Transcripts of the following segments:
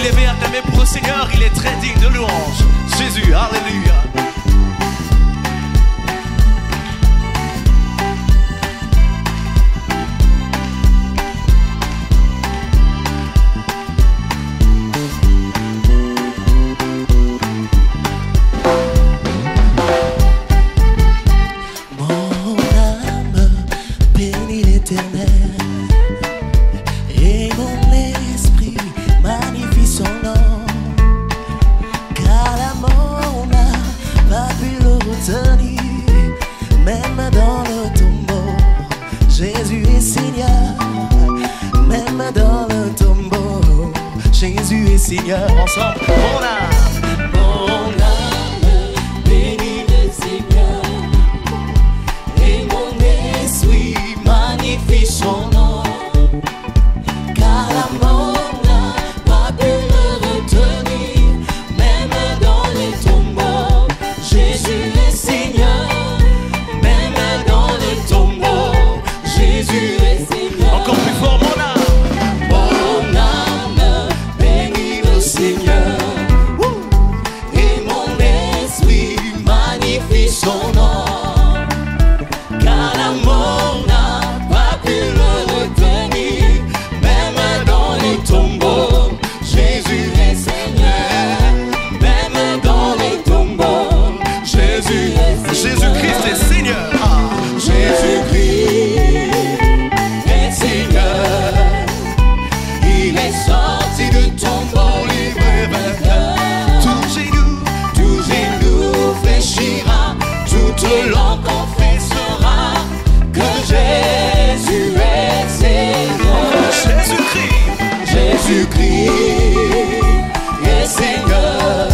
levez, acclamez pour le Seigneur, il est très digne de louange. Jésus, alléluia. Et mon esprit magnifie son nom, car la mort n'a pas pu le retenir. Même dans le tombeau, Jésus est Seigneur. Même dans le tombeau, Jésus est Seigneur. Ensemble, mon âme bénit le Seigneur, et mon esprit magnifie son nom, car la mort n'a pas pu le retenir. Même dans les tombeaux, Jésus est Seigneur. Même dans les tombeaux, Jésus est Seigneur. encore plus fort, mon âme. Mon âme bénit le Seigneur, et mon esprit magnifie son nom, car la mort n'a pas pu le retenir. Même dans les tombeaux, Jésus est Seigneur. Même dans les tombeaux, Jésus est Seigneur. Jésus-Christ est Seigneur. Ah. Jésus-Christ est Seigneur. Il est sorti du tombeau libre et vainqueur. Tout genou fléchira, toute langue confessera que Jésus est Seigneur. Jésus-Christ. Jésus-Christ est Seigneur.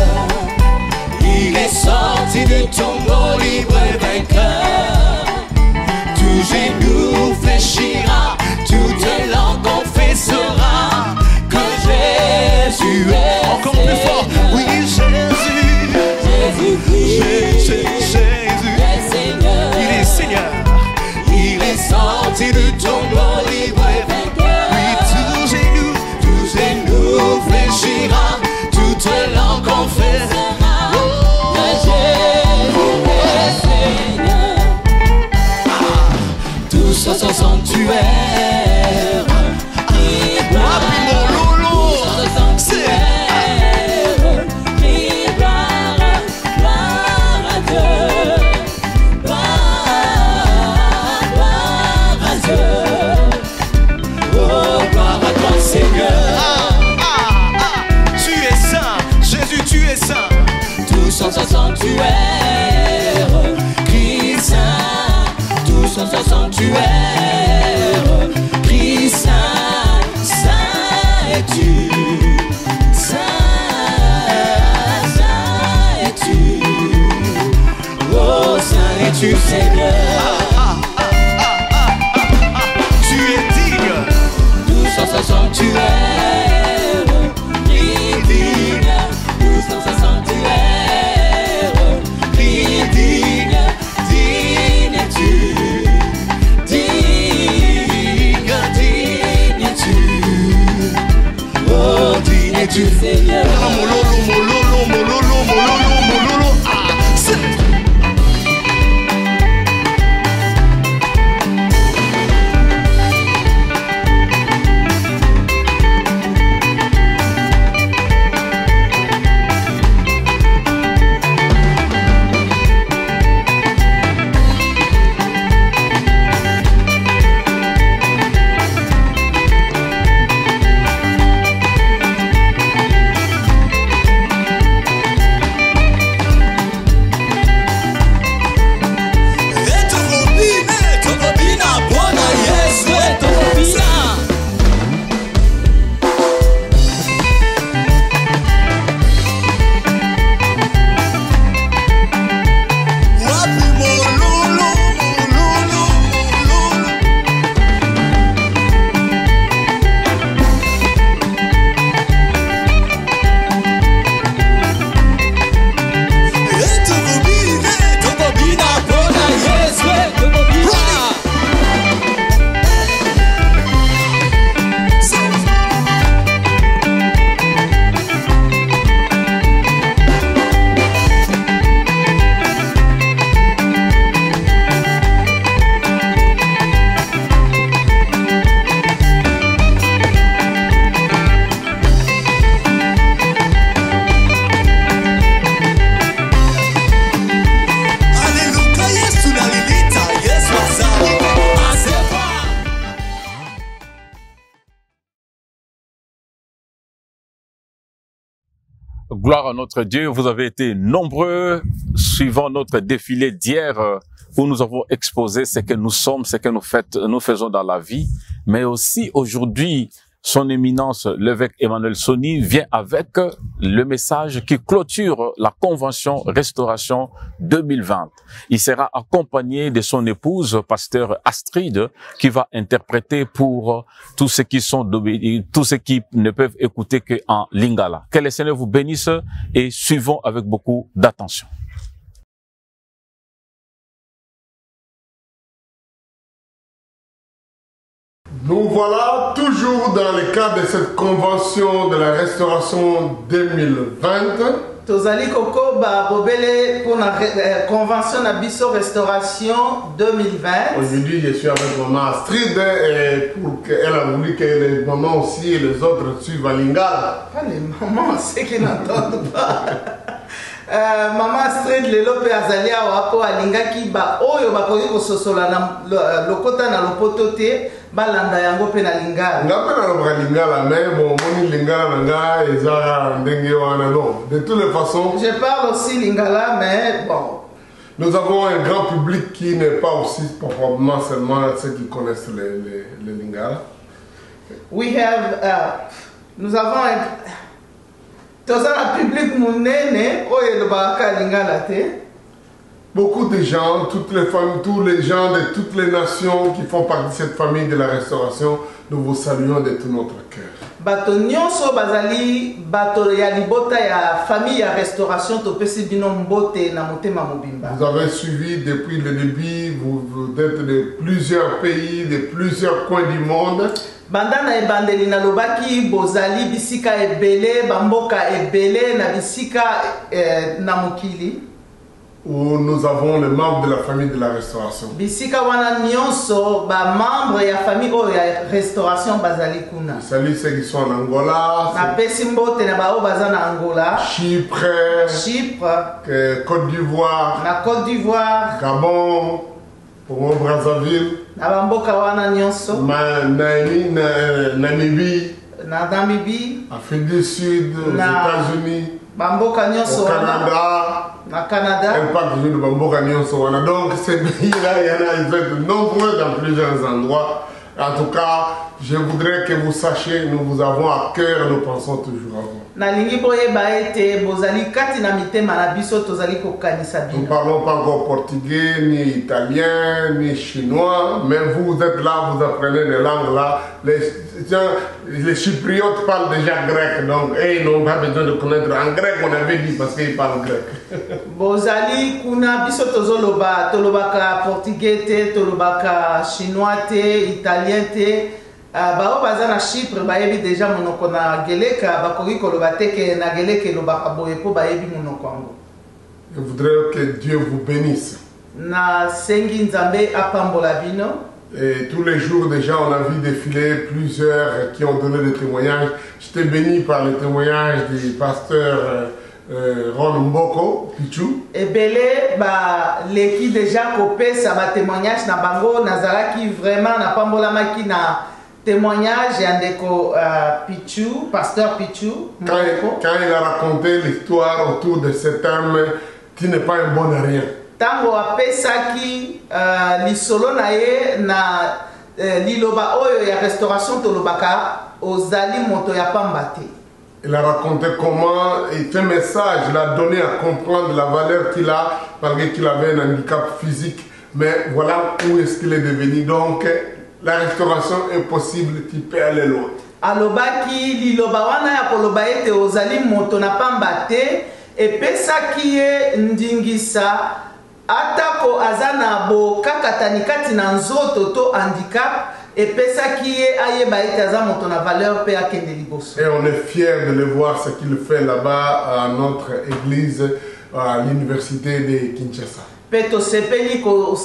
Il est sorti du tombeau libre et vainqueur. Tout genou fléchira, toute langue confessera que Jésus est Encore plus fort. Oui, Jésus. Jésus-Christ Jésus. est Seigneur. Il est Seigneur. Il est sorti du tombeau libre et vainqueur. Oui, Tout genou fléchira, toute langue confessera que Jésus est Seigneur. Tous au sanctuaire, crie gloire, tous au sanctuaire, crie gloire, gloire à Dieu, gloire à Dieu, oh gloire à toi Seigneur. Tu es saint. Jésus, tu es saint. Tous en ce sanctuaire, crie saint. Tous en ce sanctuaire, crie saint. Saint es-tu, saint, saint es-tu, oh saint es-tu Seigneur. Tu es digne. Tous en ce sanctuaire, crie digne. Tous en ce sanctuaire, crie digne. Digne es-tu, digne, digne es-tu, oh digne es-tu Seigneur. Mololo, mololo, mololo, mololo, mololo. Ah, c'est... Gloire à notre Dieu, vous avez été nombreux suivant notre défilé d'hier où nous avons exposé ce que nous sommes, ce que nous faisons dans la vie. Mais aussi aujourd'hui, son éminence, l'évêque Emmanuel Soni, vient avec le message qui clôture la convention Restauration 2020. Il sera accompagné de son épouse, pasteur Astrid, qui va interpréter pour tous ceux qui ne peuvent écouter qu'en lingala. Que le Seigneur vous bénisse et suivons avec beaucoup d'attention. Nous voilà toujours dans le cadre de cette convention de la restauration 2020. Tozali koko ba robele pour la convention Nabiso Restauration 2020. Aujourd'hui, je suis avec maman Astrid et pour qu'elle a voulu que les mamans aussi et les autres suivent à Lingala. Pas les mamans, c'est qui n'entendent pas. Maman Astrid lelo pe azali awa po alingaki ba oyo bakoki kososola na lokota na lopoto te balanda yango pe na lingala. Nga pe na loka lingala mais bon moni lingala na nga ezara ndenge wana non. De toutes les façons. Je parle aussi lingala mais bon. Nous avons un grand public qui n'est pas aussi probablement seulement ceux qui connaissent les lingala. We have nous avons un public munene oyo baka lingala te. Beaucoup de gens, toutes les femmes, tous les gens de toutes les nations qui font partie de cette famille de la restauration, nous vous saluons de tout notre cœur. Bato nyonso bazali bato ya libota ya famille ya restauration topesi bino mbote na motema mobimba. Vous avez suivi depuis le début, vous êtes de plusieurs pays, de plusieurs coins du monde. Bandana ebandeli na lobaki bozali bisika ebele bamboka ebele na bisika na mokili. Où nous avons les membres de la famille de la restauration. Bisika wana nyonso ba membre ya famille o ya restauration bazali kuna. Salut ceux qui sont en Angola. Na pesi mbote na ba o bazana Angola. Chypre. Côte d'Ivoire. Na Côte d'Ivoire. Gabon. Congo Brazzaville. Na bamboka wana nyonso. Namibie. Na Namibie. Afrique du Sud. Aux États-Unis. Bamboka nyonso. Au Canada. Na Canada. Elle parle toujours de Bamboka nyonso. Donc ces pays-là, ils sont nombreux dans plusieurs endroits. En tout cas, je voudrais que vous sachiez, nous vous avons à cœur, nous pensons toujours à vous. Nous ne parlons pas encore portugais, ni italien, ni chinois, mais vous êtes là, vous apprenez les langues là. Les Chypriotes parlent déjà grec, donc ils n'ont pas besoin de connaître en grec, on avait dit parce qu'ils parlent grec. Bozali kuna biso tozoloba tolobaka portugais te, tolobaka chinois te, italien te. Bao baza na Chypre bayebi déjà monoko na geleka bakoki koloba te ke na geleke lobaka boye po bayebi monoko yango. Je voudrais que Dieu vous bénisse. Na sengi nzambe apambola bino. Et tous les jours déjà on a vu défiler plusieurs qui ont donné des témoignages. J'étais béni par le témoignage du pasteur Ron Mboko Pichu. Ebele ba leki déjà kopesa ba témoignage na bango nazalaki vraiment na pambola maki na témoignage Yandeko Pichu, pasteur Pichu. Quand il a raconté l'histoire autour de cet homme qui n'est pas un bon à rien. Tango apesaki lisolo na ye na liloba oyo ya restauration tolobaka ozali moto ya pambate. Il a raconté comment et ce message l'a donné à comprendre la valeur qu'il a malgré qu'il avait un handicap physique. Mais voilà où est-ce qu'il est devenu. Donc la restauration est possible, tu peux aller loin. Alobaki liloba wana ya koloba ete ozali moto na pambate epesaki ye ndingisa atako azana bo kakatani kati na nzoto to handicap epesaki ye ayeba ete aza moto na valeur pe akende liboso. Et on est fiers de le voir ce qu'il fait là-bas à notre église à l'université de Kinshasa. Peto sepeli ko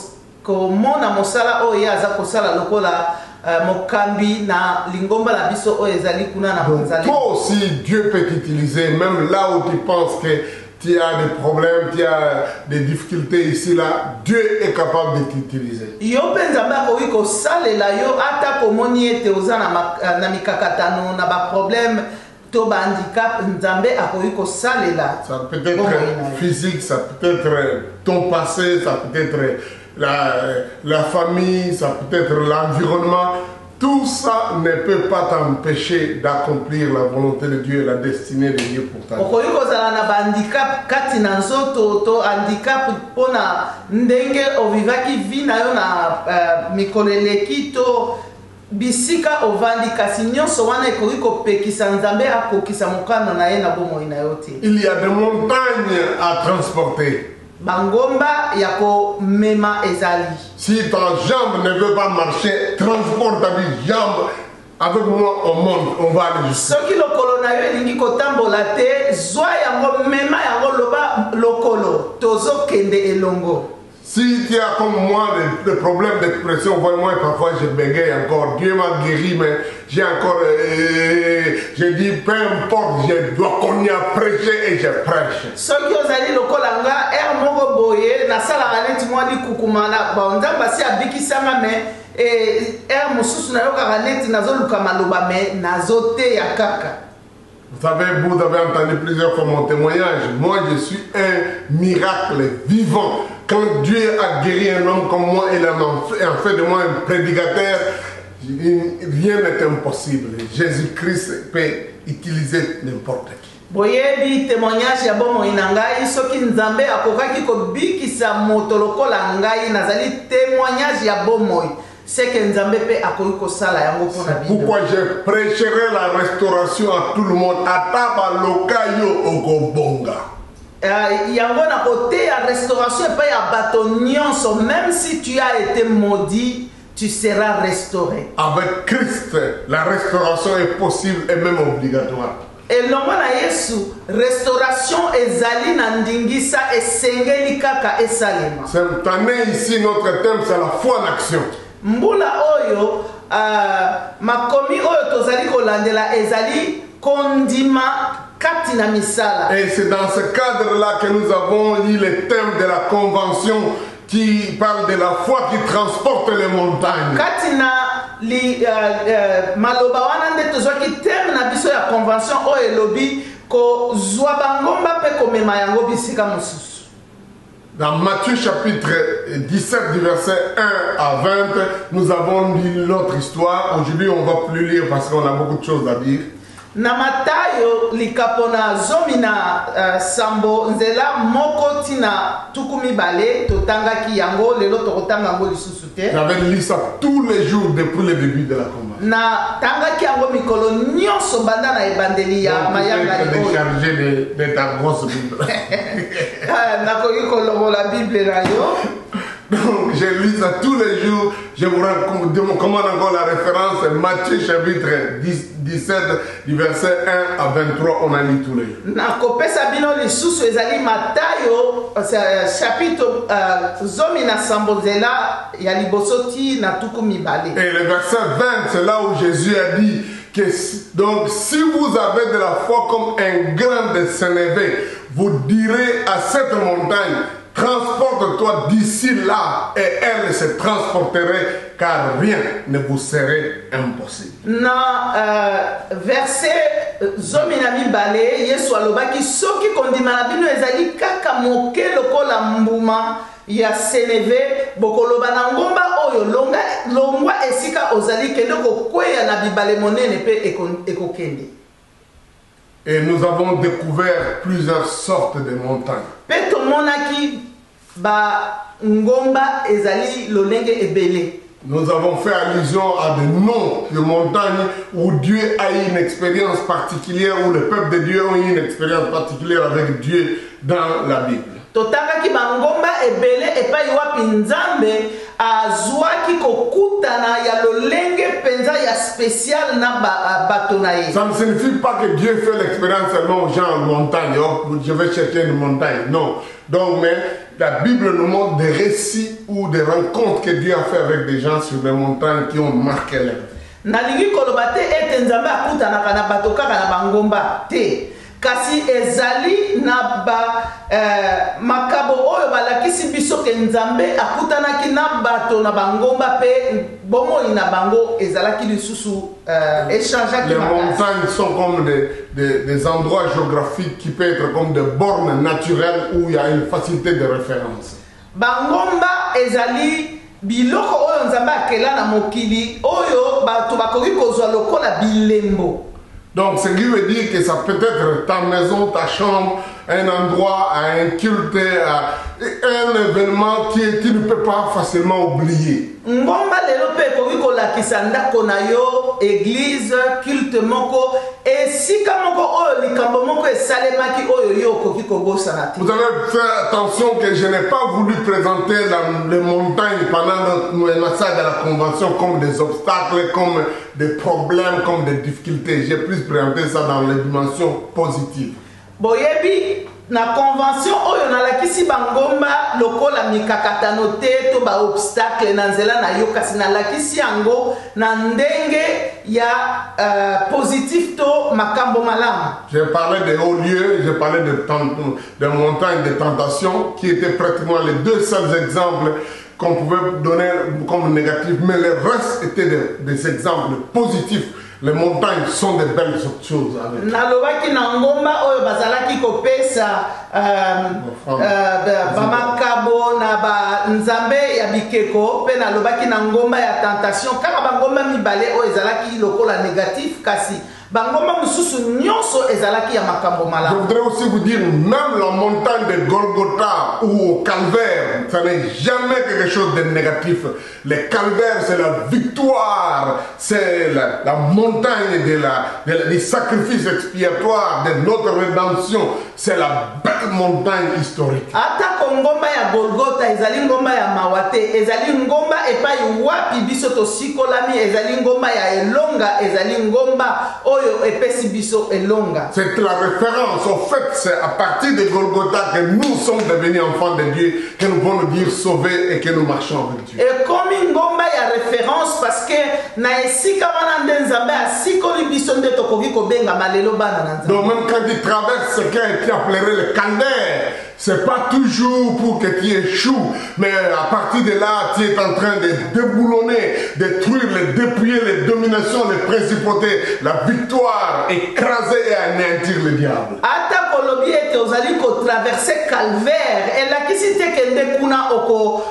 mona mosala oyo aza kosala lokola mokambi na lingomba la biso oyo ezali kuna na Tanzanie. Toi aussi Dieu peut t'utiliser même là où tu penses que tu as des problèmes, tu as des difficultés ici là, Dieu est capable de t'utiliser. Yo penza mbako wiko salela yo ata komoni ete oza na mikakatano na ba problème to ba handicap nzambe akoki kosalela. Ça peut être physique, ça peut être ton passé, ça peut être la famille, ça peut être l'environnement. Tout ça ne peut pas t'empêcher d'accomplir la volonté de Dieu et la destinée de Dieu pour ta vie. Okoki kozala na ba handicap kati na nzoto to handicap pona ndenge ovivaki vi na yo na mikolo eleki to bisika ovandi kasi nyonso wana ekoki kopekisa nzambe akokisa mokano na ye na bomoi na yo te. Il y a des montagnes à transporter. Bangomba yako mema ezali. Si ta jambe ne veut pas marcher, transporte ta jambe. Avec moi, on monte, on va aller jusqu'à. Soki lokolo na yo elingi kotambola te, zwa yango mema yango loba lokolo, tozo kende elongo. Si tu as comme moi des problèmes d'expression, moi parfois je bégaye encore. Dieu m'a guéri, mais j'ai encore. Je dis peu importe, je dois qu'on y a prêché et je prêche. Soki ozali lokola nga moko boye na sala neti mwa di kukumana ba nzamba si abikisanga me mosusu na yo kaka neti nazoluka maloba me nazote ya kaka. Vous savez, vous avez entendu plusieurs fois mon témoignage. Moi, je suis un miracle vivant. Quand Dieu a guéri un homme comme moi, il a fait de moi un prédicateur. Rien n'est impossible. Jésus-Christ peut utiliser n'importe qui. Boyebi témoignage ya bomo inangai soki nzambe akokaki kobikisa moto lokola ngai nazali témoignage ya bomo. C'est que nzambe pe akoki kosala yango pona bido. Pourquoi je prêcherai la restauration à tout le monde ataba lokayo okobonga. Yango na côté ya restauration pa ya bato nyonso même si tu as été maudit tu seras restauré. Avec Christ la restauration est possible et même obligatoire. Et longo na Yesu restauration ezali na ndingisa esengeli kaka esalema. Cette année ici notre thème c'est la foi en action. Mbula oyo makomi oyo tozali kolandela ezali kondima kati na misala. Et c'est dans ce cadre-là que nous avons eu le thème de la convention qui parle de la foi qui transporte les montagnes. Kati na maloba wana nde tozwaki thème na biso ya convention oyo elobi ko zwa bangomba pe komema yango bisika mosusu. Dans Matthieu chapitre 17 du verset 1 à 20, nous avons lu notre histoire. Aujourd'hui, on ne va plus lire parce qu'on a beaucoup de choses à dire. Na Matayo likapona zomina sambo nzela moko tina tukumi bale totangaki yango lelo tokotanga ngo lisusu te. J'avais lu ça tous les jours depuis le début de la convention. Na tangaki yango mikolo nyonso banda na ebandeli ya mayanga lelo. Décharger de ta grosse Bible. Nakoki kolongola Bible na yo. Donc, j'ai lu ça tous les jours. Je vous recommande encore la référence Matthieu chapitre 17 du verset 1 à 23. On a lu tous les jours. Nakopesa bino lisusu ezali Matayo chapitre zomi na sambozela ya libosoti na tuku mibale. Et le verset 20, c'est là où Jésus a dit que donc si vous avez de la foi comme un grain de sénévé, vous direz à cette montagne, transporte-toi d'ici là et elle se transporterait car rien ne vous serait impossible. Na verset zomi na mibale Yesu alobaki soki kondima na bino ezali kaka moke lokola mbuma ya seneve bokoloba na ngomba oyo longwa esika ozali kende kokweya na bibale monene pe ekokende. Et nous avons découvert plusieurs sortes de montagnes. Peto monaki ba ngomba ezali lolenge ebele. Nous avons fait allusion à des noms de montagnes où Dieu a eu une expérience particulière, où le peuple de Dieu a eu une expérience particulière avec Dieu dans la Bible. Totangaki ba ngomba ebele epai wapi nzambe azwaki kokutana ya lolenge penza ya spécial na bato na ye. Ça ne signifie pas que Dieu fait l'expérience seulement aux gens en montagne. Oh, je vais chercher une montagne. Non. Donc, mais la Bible nous montre des récits ou des rencontres que Dieu a fait avec des gens sur les montagnes qui ont marqué leur vie. Nalingi koloba te ete nzambe akutanaka na bato kaka na bangomba te. kasi ezali na ba makabo oyo balakisi biso ke Nzambe akutanaki na bato na bangomba pe bomoi na bango ezalaki lisusu échangeaki. Les montagnes sont comme des endroits géographiques qui peuvent être comme des bornes naturelles où il y a une facilité de référence. Bangomba ezali biloko oyo Nzambe akela na mokili oyo bato bakoki kozwa lokola bilembo. Donc, ce qui veut dire que ça peut être ta maison, ta chambre, un endroit, un culte, un événement que tu ne peux pas facilement oublier. Ngomba lelo pe koki kolakisa ndako na yo, église, culte moko, esika moko oyo likambo moko esalemaki oyo yo koki kobosana te. Vous avez fait attention que je n'ai pas voulu présenter les montagnes pendant le massage de la convention comme des obstacles, comme des problèmes, comme des difficultés. J'ai plus présenté ça dans les dimensions positives. Boyebi, na convention oyo nalakisi bangomba lokola mikakatano te to ba obstacle na nzela na yo kasi nalakisi yango na ndenge ya positif to makambo malamu. J'ai parlé des hauts lieux, j'ai parlé de montagnes de tentation qui étaient pratiquement les deux seuls exemples qu'on pouvait donner comme négatifs, mais le reste étaient des exemples positifs. Les montagnes sont de belles choses. Nalobaki na ngomba oyo bazalaki kopesa bamakabo na ba nzambe ya bikeko pe nalobaki na ngomba ya tentation kaka bangomba mibale oyo ezalaki lokola négatif kasi bangomba mususu nyonso ezalaki ya makambo malamu. Je voudrais aussi vous dire, même la montagne de Golgotha ou au calvaire, ça n'est jamais quelque chose de négatif. Le calvaire, c'est la victoire, c'est la montagne du sacrifice expiatoire, de notre rédemption. C'est la belle montagne historique. Ata ngomba ya Golgotha ezali ngomba ya mawate, ezali ngomba epai wapi biso to sikolami, ezali ngomba ya elonga, ezali ngomba c'est la référence. Au fait, c'est à partir de Golgotha que nous sommes devenus enfants de Dieu, que nous pouvons nous dire sauvés et que nous marchons avec Dieu. Et comme une ngomba ya référence parce que na esika wana nde Nzambe asikoli biso nde tokoki kobenga malelo bana na Nzambe. Donc même quand tu traverses ce qui appellerait le calvaire, c'est pas toujours pour que tu échoues, mais à partir de là, tu es en train de déboulonner, détruire, dépouiller les dominations, les principautés, la victoire, écraser et anéantir le diable. Ata kolobi ete ozali ko traverser calvaire, elakisi te kende kuna oko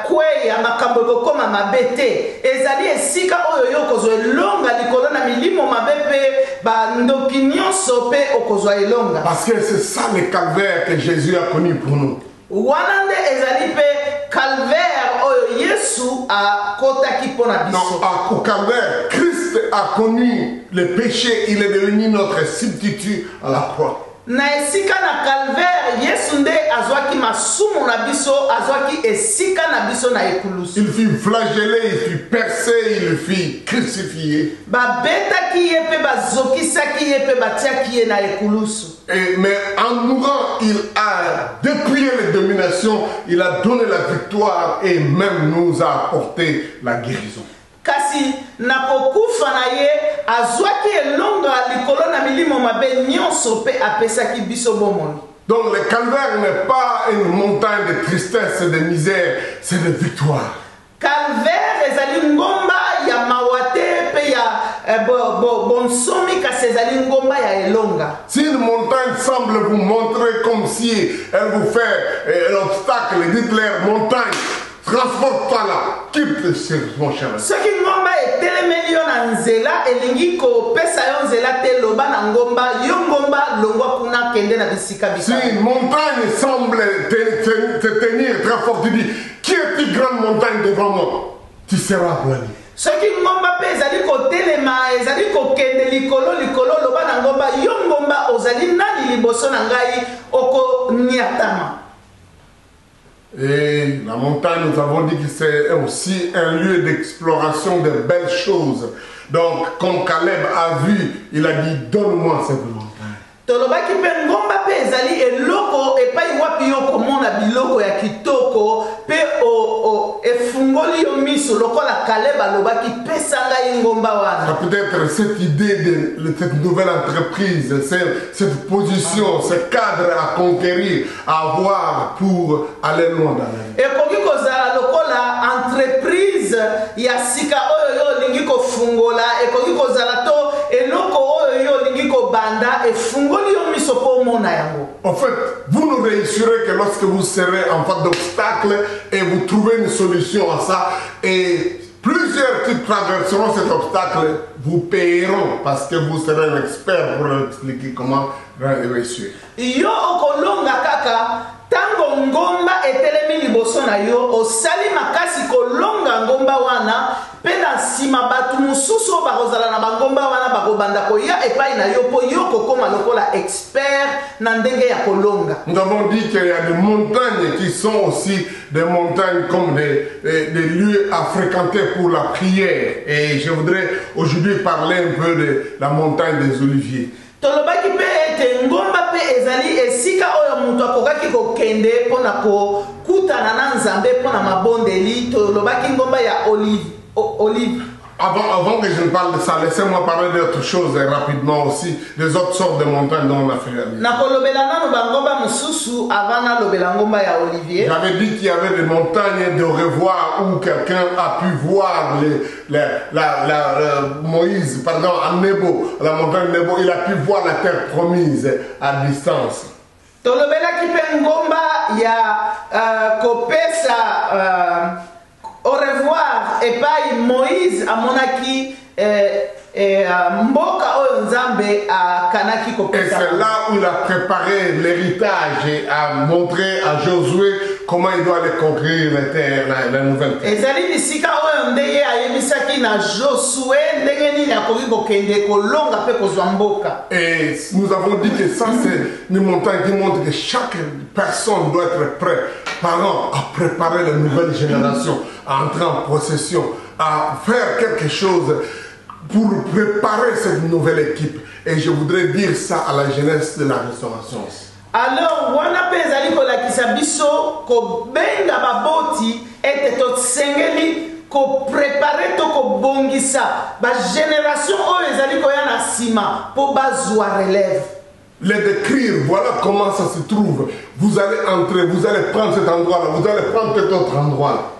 kwe ya makambo koma mabete, ezali esika oyo yo kozwa elonga likolo na milimo mabepe ba ndoki nyonso pe okozwa elonga. Parce que c'est ça le calvaire que Jésus a connu pour nous. Wanande ezali pe calvaire oyo Yesu a kotaki pona biso. Non, au calvaire, Christ a connu le péché, il est devenu notre substitut à la croix. Na esika na calvaire Yesu nde azwaki masumu na biso, azwaki esika na biso na ekulusu. Il fut flagellé, il fut percé, il fut crucifié. Ba betaki ye pe bazokisaki ye pe batiaki ye na ekulusu. Mais en mourant, il a dépouillé les dominations, il a donné la victoire et même nous a apporté la guérison. Kasi na kokufa na ye azwaki elonga likolo na milimo mabe nyonso pe apesaki biso bomoni. Donc le calvaire n'est pas une montagne de tristesse et de misère, c'est de victoire. Calvaire ezali ngomba ya mawate pe ya bonsomi kasi ezali ngomba ya elonga. Si une montagne semble vous montrer comme si elle vous fait l'obstacle, dites-leur montagne, transporte-toi là, quitte sur mon chemin. Soki ngomba etelemeli yo na nzela elingi kopesa yo nzela te loba na ngomba yo ngomba longwa kuna kende na bisika bisika. Si une montagne semble te tenir très fort, tu dis, qui est une grande montagne devant moi? Tu seras aplani. Soki ngomba pe ezali kotelema ezali kokende likolo loba na ngomba yo ngomba ozali nani liboso na ngai oko niatama. Et la montagne, nous avons dit que c'est aussi un lieu d'exploration de belles choses. Donc, comme Caleb a vu, il a dit, donne-moi cette montagne. tolobaki mpe ngomba mpe ezali eloko epai wapi yo komona biloko ya kitoko mpe efungoli yo miso lokola Caleb alobaki pesa ngai ngomba wana. Peut-être cette idée de cette nouvelle entreprise, cette position, ce cadre à conquérir, à avoir pour aller loin dans la vie. Ekoki kozala lokola entreprise ya sika oyo yo lingi kofungola, ekoki kozala to eloko oyo yo lingi kobanda efungoli yo miso po mona yango. En fait, vous ne réussirez que lorsque vous serez en face d'obstacles et vous trouvez une solution à ça. Et plusieurs types traverseront cet obstacle, vous payeront parce que vous serez un expert pour leur expliquer comment réussir. Yo okolonga kaka tango ngomba etelemi liboso na yo osali makasi kolonga ngomba wana pe na nsima batu mosusu bakozala na bangomba wana bakobanda koya epai na yo po yo kokoma lokola expert na ndenge ya kolonga. Nous avons dit qu'il y a des montagnes qui sont aussi des montagnes comme des lieux à fréquenter pour la prière. Et je voudrais aujourd'hui parler un peu de la montagne des Oliviers. Tolobaki pe ete ngomba pe ezali esika oyo mutu akokaki kokende pona kokutana na Nzambe pona mabondeli. Tolobaki ngomba ya Olive. Avant que je ne parle de ça, laissez-moi parler d'autres choses rapidement aussi, des autres sortes de montagnes dont on a fait la liste. J'avais dit qu'il y avait des montagnes de revoir où quelqu'un a pu voir Moïse, pardon, à Nebo, la montagne de Nebo, il a pu voir la terre promise à distance. Au revoir, et pas Moïse à Monaki, Mboka Nzambe à Kanaki Kopesa. Et c'est là où il a préparé l'héritage et a montré à Josué comment il doit aller conquérir la terre, la nouvelle terre. Et Zali Nisika Ondeye a Yemisaki na Josué, Ndengeni na Koriko Kende Kolonga pe Kozwamboka. Et nous avons dit que ça c'est une montagne qui montre que chaque personne doit être prêt, parent, à préparer la nouvelle génération, à entrer en procession, à faire quelque chose pour préparer cette nouvelle équipe. Et je voudrais dire ça à la jeunesse de la restauration. Alors, wana pezali ko lakisa biso ko benga baboti ete to sengeli ko préparer to ko bongisa ba génération oyo ezali ko yana sima po bazwa relève. Les décrire, voilà comment ça se trouve. Vous allez entrer, vous allez prendre cet endroit-là, vous allez prendre cet autre endroit-là.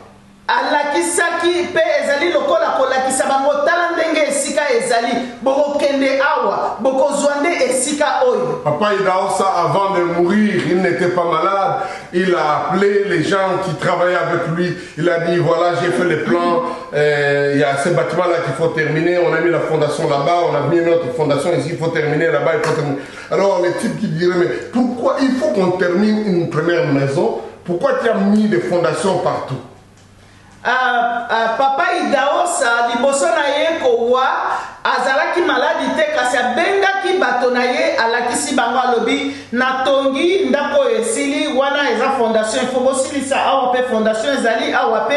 Alakisaki pe ezali lokola kolakisa bango tala ndenge esika ezali boko kende awa boko zwande esika oyo. Papa Idaosa avant de mourir, il n'était pas malade, il a appelé les gens qui travaillaient avec lui, il a dit voilà j'ai fait les plans, il y a ces bâtiments là qu'il faut terminer, on a mis la fondation là-bas, on a mis notre fondation ici, il faut terminer là-bas, il faut terminer. Alors les types qui diraient mais pourquoi il faut qu'on termine une première maison, pourquoi tu as mis des fondations partout? Papa Idaosa liboso na ye kowa azalaki maladi te kasi abengaki bato na ye alakisi bango alobi natongi ndako esili wana eza fondation il faut bosilisa awa pe fondation ezali awa pe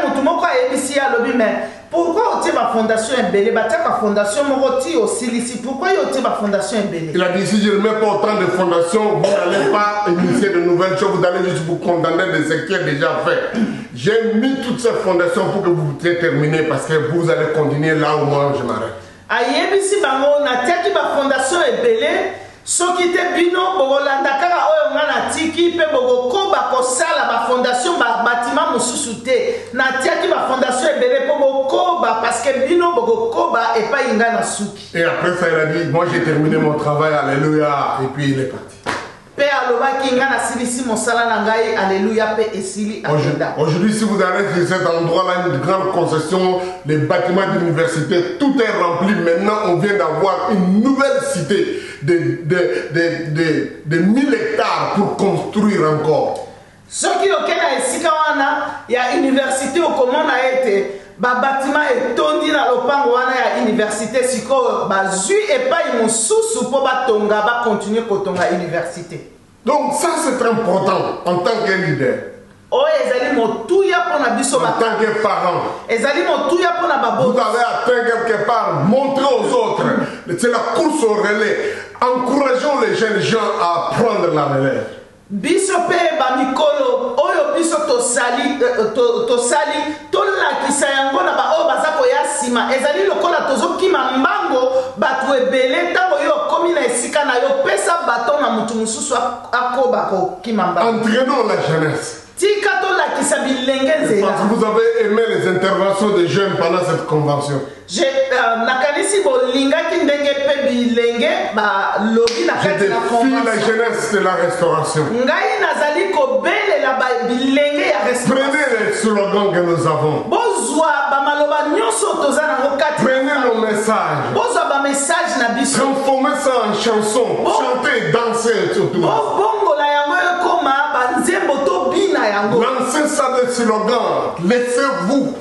mutu moko ayebisi alobi mais pourquoi otie ba fondation ebele batiaka fondation moko ti osilisi pourquoi yo otie ba fondation ebele? Il a dit si je ne mets pas autant de fondations vous n'allez pas initier de nouvelles choses, vous allez juste vous condamner de ce qui est déjà fait. J'ai mis toutes ces fondations pour que vous puissiez terminer parce que vous allez continuer là où moi je m'arrête. Ayebisi bango natiaki ba fondation ebele soki te bino bokolanda kaka oyo nga natiki mpe bokokoba kosala bafondation babatima mosusu te natiaki bafondation ebele mpo bokoba parce que bino bokokoba epai nga na suki. Et après ça il a dit moi j'ai terminé mon travail, alléluia, et puis il est parti. Aujourd'hui, si vous allez sur cet endroit-là, une grande concession, les bâtiments d'université, tout est rempli. Maintenant, on vient d'avoir une nouvelle cité de 1000 hectares pour construire encore. Ce qui est il y a une université au comment on a été. Ba bâtiment etondi na lopango wana ya université siko bazui epai mosusu po batonga ba continuer kotonga université. Donc ça c'est très important en tant que leader. Oh ezali motuya pona biso en tant que parent. Ezali motuya pona babo. Vous avez atteint quelque part, montrez aux autres. c'est la course au relais. Encourageons les jeunes gens à prendre la relève. Biso pe ba mikolo oyo biso tosali tolakisa yango na ba oyo baza koya nsima ezali lokola tozokima mbango bato ebele ntango yo okomi na esika na yo pesa bato na mutu mosusu akoba kokima mbango. Entraînons la jeunesse. Tika tolakisa bilenge nzela. Parce que vous avez aimé les interventions des jeunes pendant cette convention. Nakanisi bolingaki ndenge pe bilenge ba lobi na kati na convention. La jeunesse de la restauration. Ngai nazali kobelela ba bilenge ya restauration. Prenez les slogans que nous avons. Bozwa ba maloba nyonso toza na kati. Prenez nos messages. Bozwa ba message na biso. Transformez ça en chanson. Chantez, dansez surtout. Bongola yango ekoma ba nzembo to bina yango. Lancez ça des slogans. Laissez-vous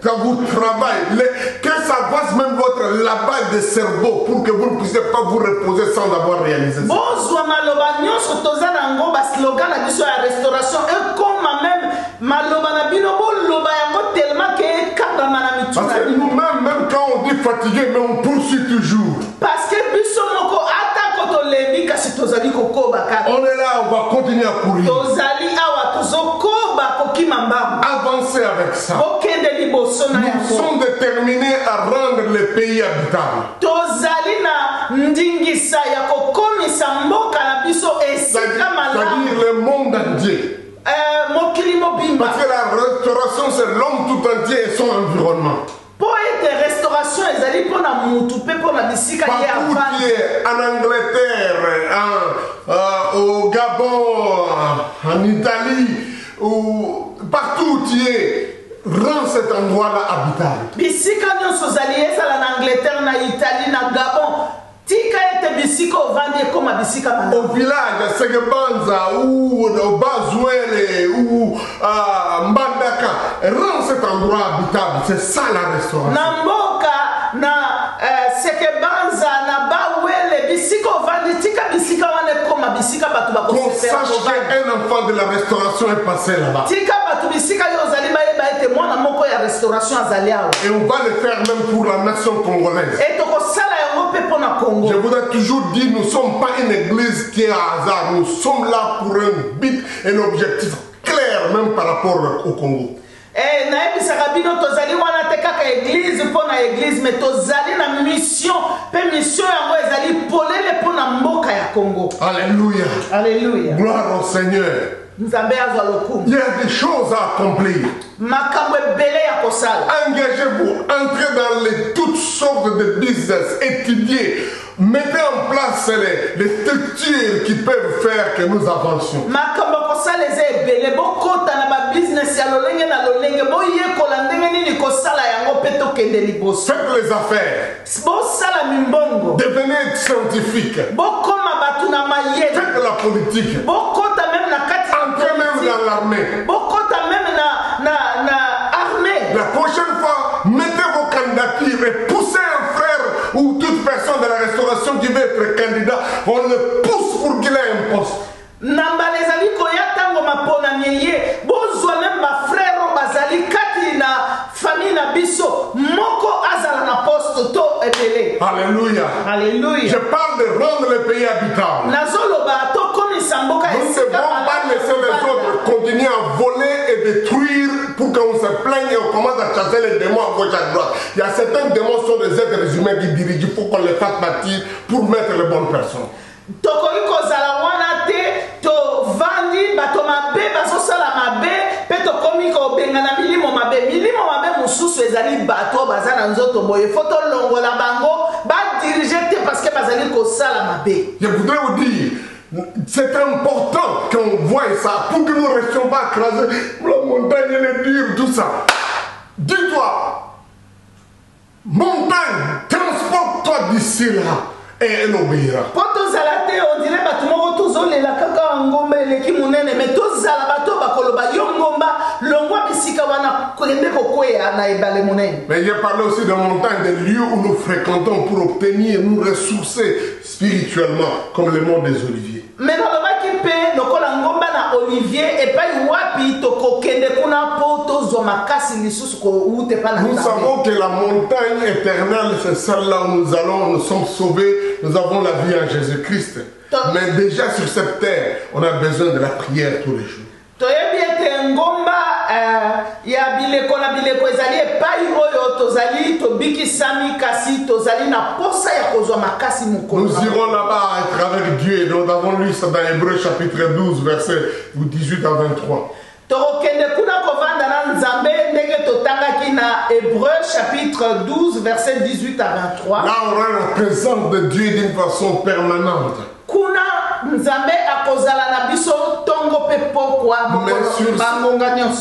quand vous travaillez. Que ça fasse même votre lavage de cerveau pour que vous ne puissiez pas vous reposer sans avoir réalisé ça. Bozwa maloba nyonso toza nango ba slogan na biso ya restauration ekoma même maloba na bino boloba yango tellement que kabama na mituna. Parce que nous-mêmes, même quand on dit fatigué, mais on poursuit toujours. Parce que biso moko ata koto lebi kasi tozali kokoba kaka. On est là, on va continuer à courir. Tozali awa tozokoba kokima mbango. Avancez avec ça. Okende liboso na yango. Nous sommes déterminés à rendre le pays habitable. Tozali na ndingisa ya kokomisa mboka na biso esika malamu. C'est-à-dire le monde entier. Mokili mobimba. Parce que la restauration, c'est l'homme tout entier et son environnement. Pour être restauration, ezali pour na mutu pe pour na bisika ya partout en Angleterre, au Gabon, en Italie, ou partout où tu es, rend cet endroit-là habitable. Bisika nyonso zali ezala na Angleterre, na Italie, na Gabon. Tika ete bisika ovandi ekoma bisika malamu. Au village, à Segebanza, ou au Bazouele, ou à Mbandaka, rend cet endroit habitable. C'est ça la restauration. Na mboka, na Segebanza, na Bawele, bisika ovandi, tika bisika wane koma bisika batu bako. Qu'on sache qu'un enfant de la restauration est passé là-bas. Tika batu bisika yo zali ba eba ete mwana moko ya restauration azali awa. Et on va le faire même pour la nation congolaise. Et toko sala yango pe pona Congo. Je voudrais toujours dire, nous ne sommes pas une église qui est à hasard. Nous sommes là pour un but, un objectif clair, même par rapport au Congo. Nayebisaka bino tozali wana te kaka église mpona église mais tozali na mission pe mission yango ezali polele mpona mboka ya Congo. Alléluia. Alléluia. Gloire au Seigneur. Nzambe azwa lokumu. Il y a des choses à accomplir. Makambo ebele ya kosala. Engagez-vous, entrez dans toutes sortes de business, étudiez, mettez en place les structures qui peuvent faire que nous avancions. Makambo kosala eza ebele bokota na ba business ya lolenge na lolenge boyekola ndenge nini kosala yango pe tokende liboso. Faites les affaires. Bosala mimbongo. Devenez scientifique. Bokoma batu na mayele. Faites la politique. Bokota même na kati. Entrez même dans l'armée. Bokota même na armée. La prochaine fois, mettez vos candidatures et poussez un frère ou toute personne de la restauration qui veut être candidat, on le pousse pour qu'il ait un poste. Namba lezali koya tango mapona mieye bozwa même ba frère bazali kati na famille na biso moko azala na poste to ebele. Alléluia. Alléluia. Je parle de rendre le pays habitable. Nazoloba to komisa mboka Nous ne devons pas laisser les autres continuer à voler et détruire pour qu'on se plaigne et on commence à chasser les démons à gauche à droite. Il y a certains démons qui sont des êtres humains qui dirigent. Il faut qu'on les fasse bâtir pour mettre les bonnes personnes. Tokoki kozala wana te to vandi bato mabe bazosala mabe pe tokomi kobengana milimo mabe mosusu ezali bato baza na nzoto boye fo tolongola bango badirige te parce que bazali kosala mabe. Je voudrais vous dire, c'est important qu'on voie ça pour que nous ne restions pas écrasés. La montagne, elle est dure, tout ça. Dis-toi, montagne, transporte-toi d'ici là. Et elle obéira. Poto zalate on dirait batu moko tozolela kaka ngomba eleki munene mais tozala bato bakoloba yo ngomba longwa bisika wana kolende kokweya na ebale munene. Mais j'ai parlé aussi de montagnes, des lieux où nous fréquentons pour obtenir, nous ressourcer spirituellement, comme le mont des Oliviers. Mais nalobaki pe lokola ngomba na Olivier epai wapi tokokende Nous savons que la montagne éternelle, c'est celle-là où nous allons, nous sommes sauvés, nous avons la vie en Jésus-Christ. Mais déjà sur cette terre, on a besoin de la prière tous les jours. Nous irons là-bas être avec Dieu. Nous avons lu ça dans Hébreux chapitre 12, verset 18 à 23. Hébreux chapitre 12 verset 18 à 23. Là on aura la présence de Dieu d'une façon permanente.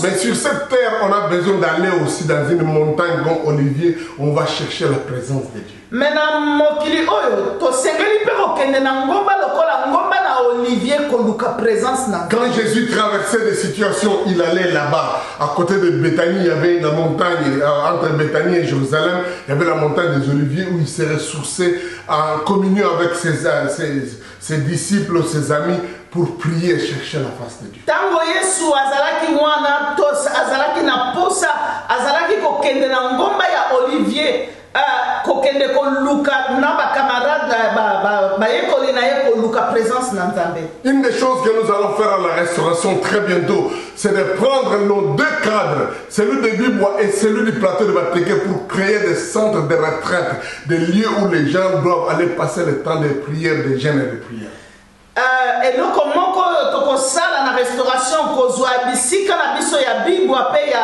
Mais sur cette terre, on a besoin d'aller aussi dans une montagne comme Olivier, où on va chercher la présence de Dieu. Quand Jésus traversait des situations, il allait là-bas. À côté de Béthanie, il y avait la montagne, entre Béthanie et Jérusalem, il y avait la montagne des Oliviers où il s'est ressourcé en communion avec ses disciples, ses amis, pour prier et chercher la face de Dieu. Une des choses que nous allons faire à la restauration très bientôt, c'est de prendre nos deux cadres, celui de Bibois et celui du plateau de Batéké, pour créer des centres de retraite, des lieux où les gens doivent aller passer le temps de prière, de jeûne et de prière. Et donc comment tu ça la restauration kozwa bisika na biso ya Bibois pe ya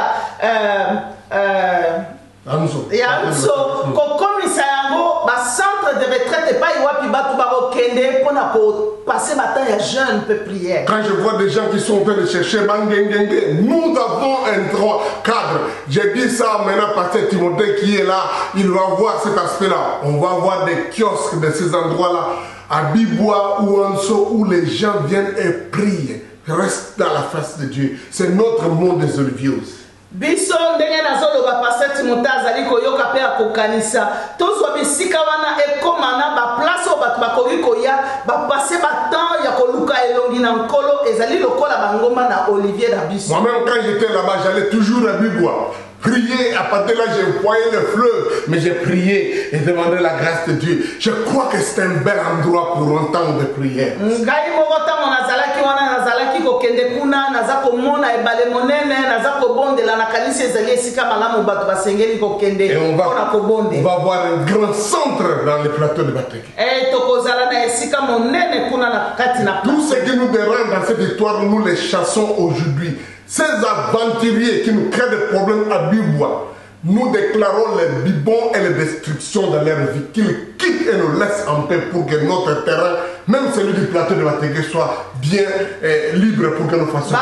kokomisa yango ba centre de retraite pa iwapi batu ba okende pona ko passer matin ya jeûne peu prière. Quand je vois des gens qui sont en train de chercher bangengenge, nous avons un droit cadre. J'ai dit ça maintenant pasteur Timothée qui est là, il va voir cet aspect-là. On va voir des kiosques de ces endroits-là à Bibois ou Anso où les gens viennent et prient. Reste dans la face de Dieu. C'est notre monde des Oliviers aussi. Biso ndenge nazoloba pasteur Timothée azali koyoka pe akokanisa tozwa bisika wana ekomana ba place o batu bakoki koya ba passer ba temps ya koluka elongi na nkolo ezali lokola bangomba na Olivier da biso. Moi-même quand j'étais là-bas, j'allais toujours à Bibois. Prier, à partir de là, j'ai voyé le fleuve, mais j'ai prié et demandé la grâce de Dieu. Je crois que c'est un bel endroit pour un temps de prière. Et on va avoir un grand centre dans les plateaux de Batéké. Tout ce qui nous dérange dans cette histoire, nous les chassons aujourd'hui. Ces aventuriers qui nous créent des problèmes à Bibois, nous déclarons les bibons et les destructions dans leur vie, qu'ils quittent et nous laissent en paix pour que notre terrain, même celui du plateau de Batéké, soit bien libre pour que nous fassions.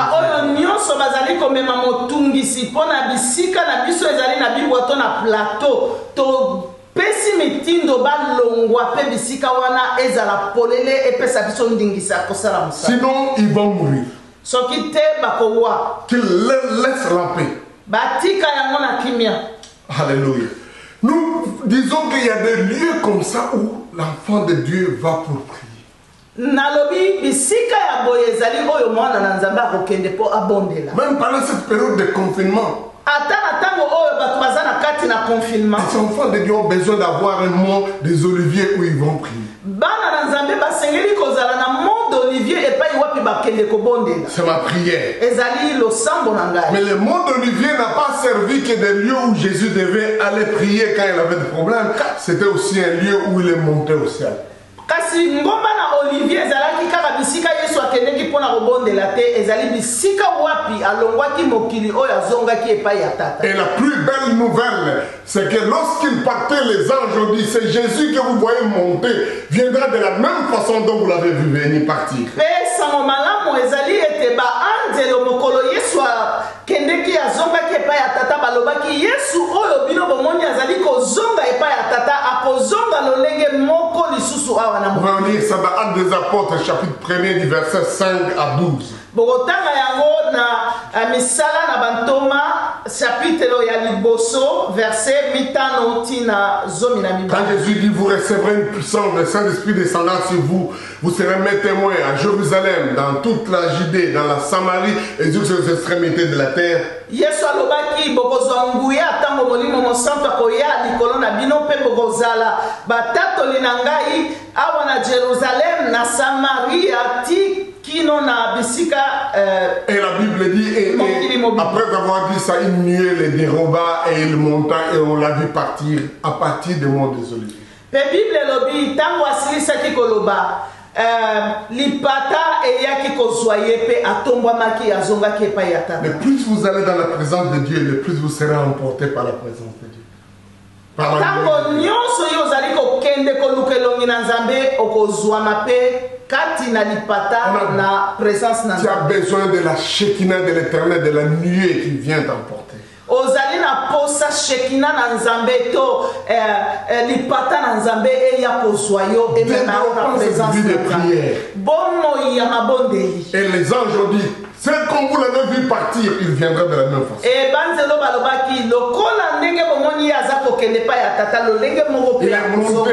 Pesi mitindo balongwa pe bisika wana ezala polele epesa biso ndingisa kosala musa. Sinon ils vont mourir. Soki te bakowa. Qu'il laisse la paix. Batika yango na kimia. Alléluia. Nous disons qu'il y a des lieux comme ça où l'enfant de Dieu va pour prier. Nalobi bisika ya boye ezali oyo mwana na Nzambe akokende po abondela. Même pendant cette période de confinement. Les enfants de Dieu ont besoin d'avoir un mont des oliviers où ils vont prier. C'est ma prière. Mais le mont d'olivier n'a pas servi que des lieux où Jésus devait aller prier quand il avait des problèmes. C'était aussi un lieu où il est monté au ciel. Kasi ngomba na Olivier ezalaki kaka bisika Yesu akendeki pona kobondela te ezali bisika wapi alongwaki mokili oyo azongaki epai ya tata. Et la plus belle nouvelle, c'est que lorsqu'il partait, les anges ont dit, c'est Jésus que vous voyez monter, viendra de la même façon dont vous l'avez vu venir partir. Pesa malamu ezali ete ba anjelo mokolo Yesu kendeki azongaki epai ya tata balobaki Yesu oyo bino bomoni azali kozonga epai ya tata akozonga lolenge moko lisusu awa. On va lire ça dans Actes des Apôtres, chapitre 1er, du verset 5 à 12. Bogotanga yango na misala na bantoma chapitre ya liboso verset mitano tina zomi na mibale. Quand Jésus dit vous recevrez une puissance, le Saint-Esprit descendra sur vous, vous serez mes témoins à Jérusalem, dans toute la Judée, dans la Samarie et jusqu'aux extrémités de la terre. Yesu alobaki bokozwa nguya ntango molimo mosantu akoya likolo na bino mpe bokozala batatoli na ngai awa na Jérusalem, na Samaria ti kino na bisika. Et la Bible dit, et après avoir dit ça, il nuait les déroba et il monta et on l'a vu partir à partir du mont des Oliviers. Pe Bible lobi tango asilisaki koloba lipata eyaki kozwa ye pe atombwamaki azongaki epai ya tata. Mais plus vous allez dans la présence de Dieu, le plus vous serez emporté par la présence de Dieu. Tango nyonso yo ozali kokende koluka elongi na Nzambe okozwama pe kati na lipata na présence na Nzambe. Tu as besoin de la Shekinah de l'Éternel, de la nuée qui vient t'emporter. Ozali na posa Shekinah na Nzambe to lipata na Nzambe eya kozwa yo et même na présence de Nzambe. Bomo ya mabondeli. Et les anges ont dit, c'est comme vous l'avez vu partir, il viendra de la même façon. Et banzelo balobaki lokola ndenge bomoni aza kokende pa ya tata lo ndenge moko pe. Il est monté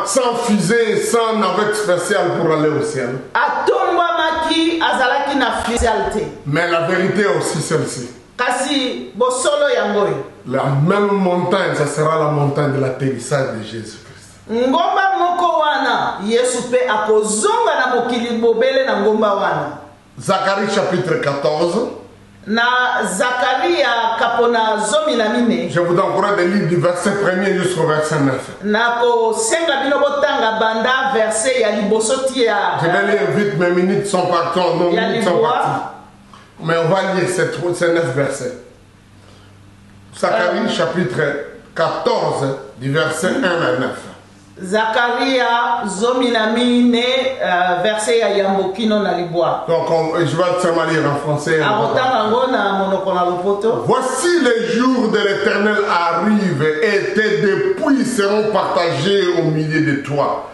sans fusée, sans navette spéciale pour aller au ciel. Atombwamaki azalaki na fusée. Mais la vérité est aussi celle-ci. Kasi bosolo yangoy. La même montagne, ça sera la montagne de l'atterrissage de Jésus-Christ. Ngomba moko wana Yesu pe akozonga na mokili bobele na ngomba wana. Zacharie chapitre 14. Na Zakaria kapona zomi na mine. Je vous encourage de lire du verset 1er jusqu'au verset 9. Nako senga bino botanga banda verset ya liboso tia. Je vais lire vite, mes minutes sont parties, nos minutes sont parties. Mais on va lire ces 9 versets. Zacharie chapitre 14 du verset 1 à 9. Zakaria zominamine verset ya yambokino na libwa. Donc je vais seulement lire en français. Voici les jours de l'Éternel arrivent et tes dépouilles seront partagées au milieu de toi.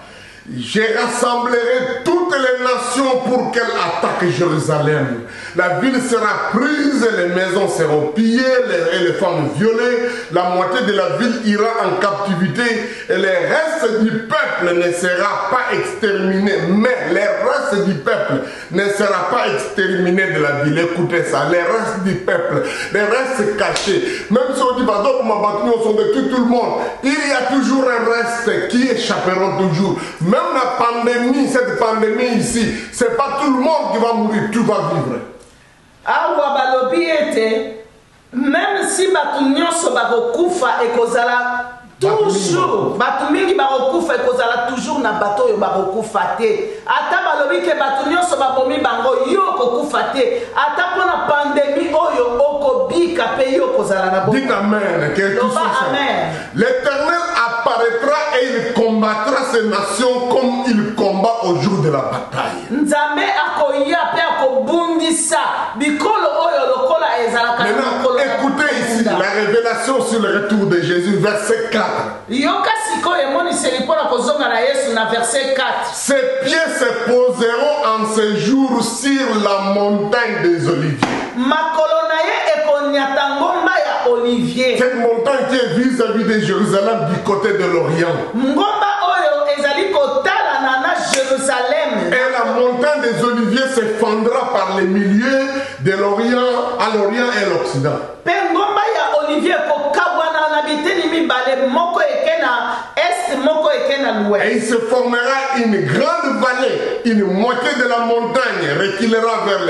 Je rassemblerai toutes les nations pour qu'elles attaquent Jérusalem. La ville sera prise, les maisons seront pillées et les femmes violées. La moitié de la ville ira en captivité et le reste du peuple ne sera pas exterminé. Mais le reste du peuple ne sera pas exterminé de la ville. Écoutez ça, le reste du peuple, le reste caché. Même si on dit, bah, donc, ma bâtiment, on de tout le monde, il y a toujours un reste qui échapperont toujours. Même la pandémie, cette pandémie ici, c'est pas tout le monde qui va mourir, tu vas vivre. Awa balobi ete, même si batu nyonso bakokufa ekozala toujours, batu mingi bakokufa ekozala toujours na bato oyo bakokufa te. Ata balobi ke batu nyonso babomi bango yo kokufa te. Ata pona pandémie oyo okobika pe yo kozala na bongo. Dites amen. Amen. L'Éternel apparaîtra et il combattra ces nations comme il combat au jour de la bataille. Nzambe akoya pe akobundisa bikolo oyo lokola ezalaka. Maintenant, écoutez ici la révélation sur le retour de Jésus, verset 4. Yoka sikoyo emoniseli mpona kozonga na Yesu na verset 4. Ses pieds se poseront en ce jour sur la montagne des Oliviers. Makolo na ye ekonyata ngomba ya Olivier. Cette montagne qui est vis-à-vis de Jérusalem du côté de l'Orient. Ngomba oyo ezali kotala na Jérusalem. Et la montagne des Oliviers se fendra par les milieux de l'Orient, à l'Orient et l'Occident. Pe ngomba ya Olivier kokabwana na biteni mibale moko ekena est moko ekena l'ouest. Et il se formera une grande vallée, une moitié de la montagne reculera vers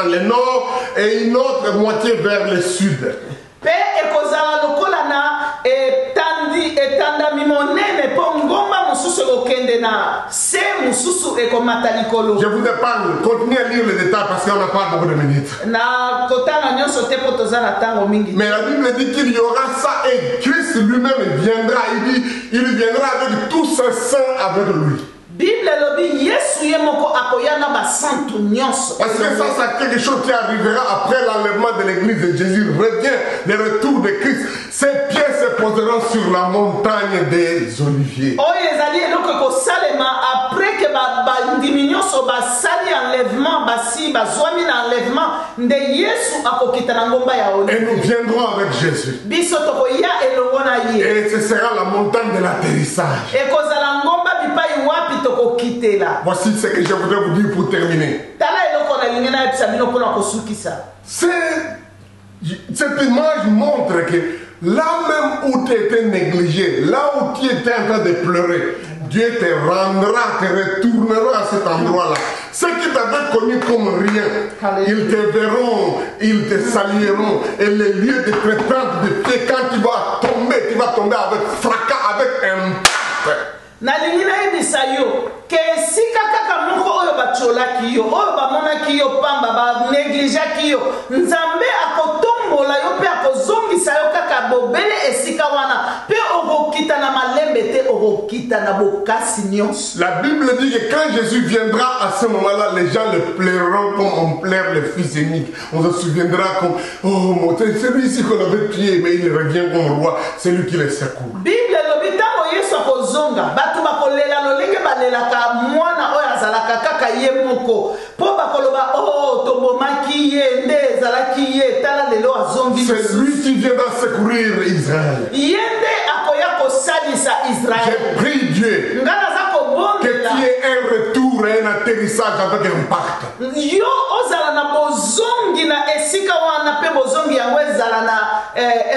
le nord et une autre moitié vers le sud. Pe ekozala lokola na etanda mimonene po ngomba mususu okende na se mususu ekomata likolo. Je vous épargne, continuez à lire les détails parce qu'on n'a pas beaucoup de minutes. Na kotanga nyonso te po tozana tango mingi. Mais la Bible dit qu'il y aura ça et Christ lui-même viendra. Il dit, il viendra avec tous ses saints avec lui. Bible lobi Yesu ye moko akoyana ba santu nyonso. Parce que ça c'est quelque chose qui arrivera après l'enlèvement de l'église de Jésus revient, le retour de Christ. Ces pierres se poseront sur la montagne des Oliviers. Oyo ezali eloko ko salema après que ba ndimi nyonso ba sali enlèvement basi bazwami na enlèvement nde Yesu akokita na ngomba ya Olivier. Et nous viendrons avec Jésus. Biso tokoya elongo na ye. Et ce sera la montagne de l'atterrissage. E kozala ngomba bipai wapi tokokitela. Voici ce que je voudrais vous dire pour terminer. Tala eloko na lingi na episa bino pona kosukisa. Cette image montre que là même où tu étais négligé, là où tu étais en train de pleurer, Dieu te rendra, te retournera à cet endroit-là. Ceux qui t'avaient connu comme rien, ils te verront, ils te salueront. Et les lieux de traitante de pied, quand tu vas tomber avec fracas, avec impact. Nalingi na yebisa yo ke sika kaka moko oyo bacholaki yo oyo bamonaki yo pamba ba negligaki yo nzambe akotombola yo pe akozongisa yo kaka bobele esika wana pe okokita na malembe te okokita na bokasi nyonso. La Bible dit que quand Jésus viendra à ce moment-là, les gens le plairont comme on plaire les fils uniques. On se souviendra comme oh c'est celui-ci qu'on avait tué, mais il revient comme roi, c'est lui qui les secoue. Bible lobitango Yesu akozonga batu bakolela lolenge balelaka mwana oyo azalaka kaka ye moko po bakoloba oh tobomaki ye nde ezalaki ye tala lelo azongi. C'est lui qui viendra secourir Israël. Ye nde akoya kosalisa Israël. J'ai prié Dieu ngana za que kobondela tu aies un retour et un atterrissage avec impact. yo ozala na bozongi na esika wana pe bozongi yango ezala na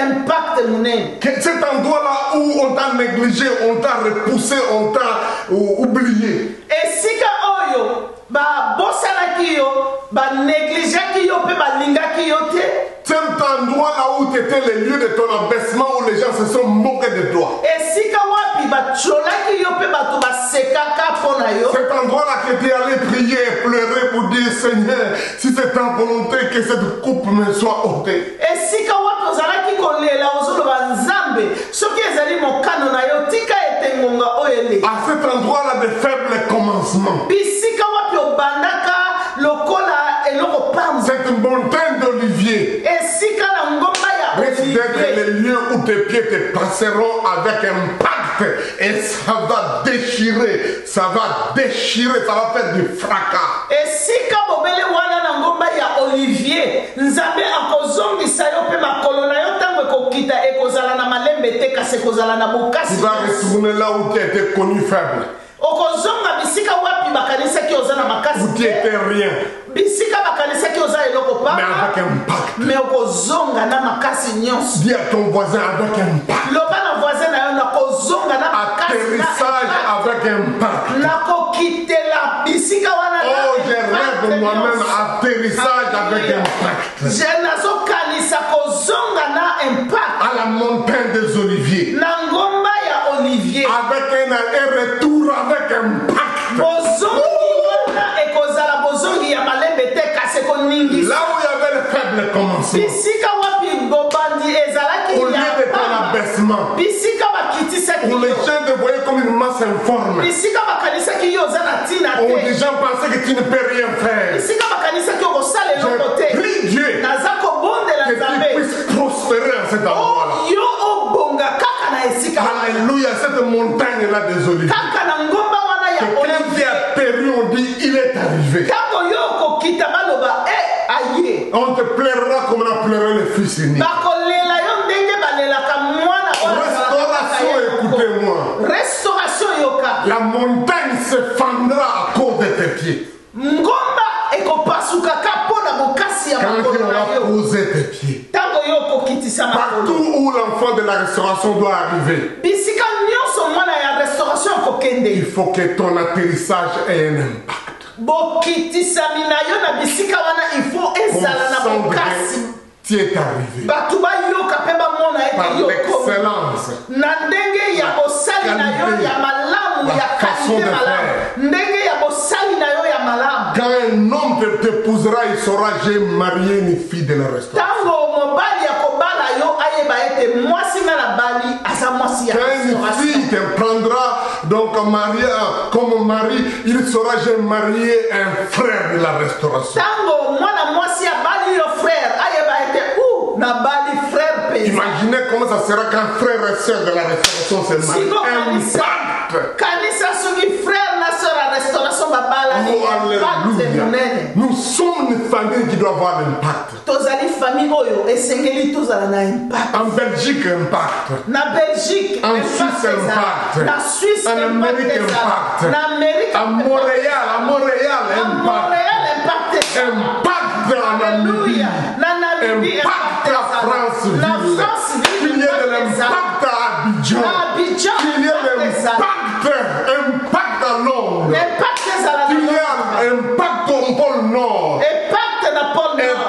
impact munene. Cet endroit-là où on t'a négligé, on t'a repoussé, on t'a oublié. Esika oyo ba bosalaki yo ba négligeaki yo pe ba lingaki yo te. Cet endroit-là où tu étais le lieu de ton abaissement, où les gens se sont moqués de toi. Esika wapi ba cholaki yo pe bato ba sekaka pona yo. Cet endroit-là que tu es allé prier et pleurer pour dire Seigneur, si c'est ta volonté que cette coupe me soit ôtée. Esika wapi ozalaki kolela ozoloba nzambe soki ezali mokano na yo tika ete ngonga oyele. À cet endroit-là de faibles commencements. Bisika wapi obandaka lokola eloko pamba. Cette montagne d'olivier Esika na ngomba ya risque d'être Olivier. le lieu où tes pieds te passeront avec impact et ça va déchirer, ça va faire du fracas. Esika bobele wana na ngomba ya Olivier nzambe akozongisa yo pe makolo na yo tango ekokita ekozala na malembe te kasi ekozala na Tu bokasi. vas retourner là où tu étais connu faible, Okozonga bisika wapi bakanisaki oza na makasi où tu étais rien, bisika bakanisaki oza eloko mais pa avec impact. me okozonga na makasi nyonso. Dis à ton voisin avec impact. Loba na voisin na yo nakozonga na makasi Atterrissage avec impact. nakokitela bisika wana na Oh, je impact rêve moi-même nyonso. atterrissage avec impact. Je nazokanisa kozonga na impact À la montagne des Oliviers. na ngomba ya Olivier. Avec un retour avec impact. Bozongi wana ekozala bozongi ya malembe te kasi koningisa. Là où il y avait le faible commencement. Bisika wapi bobandi ezalaki Au lieu de ton pamba. abaissement. Bisika bakitisaki Où les yo. gens te voyaient comme une masse informe. Bisika bakanisaki yo oza na ntina Où les te. gens pensaient que tu ne peux rien faire. Bisika bakanisaki yo kosala eloko Je te. prie Dieu Naza kobondela que tu nzambe puisses prospérer à cet endroit-là. yo obonga kaka na esika wana. Alléluia, cette montagne-là des Oliviers. Kaka na ngomba wana Et ya quand tu Olivier. as perdu, on dit il est arrivé. Tango yo okokita baloba aye. On te plaira comme on a pleuré le fils unique. Bakolela yo ndenge balelaka mwana oyo azalaka kaka Restauration, ye moko. écoutez-moi. Restauration yoka. La montagne se fendra à cause de tes pieds. Ngomba ekopasukaka mpona bokasi ya Quand tu makolo na auras yo. posé tes pieds. Tango yo okokitisa makolo. Partout où l'enfant de la restauration doit arriver, Bisika nyonso mwana ya restauration il akokende. faut que ton atterrissage ait un impact. Bokitisami na yo na bisika wana ifo ezala na Comme bokasi. tu es arrivé. Bato bayoka mpe bamona Par ete yo komi. l'excellence. Na ndenge ya bosali na yo qualité, ya malamu la ya façon kalite de malamu. faire. Ndenge ya bosali na yo ya malamu. Quand un homme t'épousera, il saura j'ai marié une fille de la restauration. Tango mobali ya kobala yo ayeba ete mwasi nga na bali aza mwasi ya Quand une restauration. fille te prendra Donc, marié, comme mari, il saura j'ai marié un frère de la restauration. Tango, moi, moi, si a bali le frère, aïe, bah, été où? Na bali frère paysan. Imaginez comment ça sera quand frère et sœur de la restauration se marient. Impact. Kanisa soki frère na sœur la restauration babala. Oh, alléluia. Nous sommes une famille qui doit avoir l'impact. Tozali famille oyo esengeli tozala na impact. En Belgique, impact. Na Belgique, en Suisse, impact. Na Suisse, en Amérique, impact. Na Amérique, à Montréal, impact. Impact en Namibie. Impact à Franceville. Il y a de l'impact à Abidjan. Il y a de l'impact à Londres. Il y a impact au pôle Nord.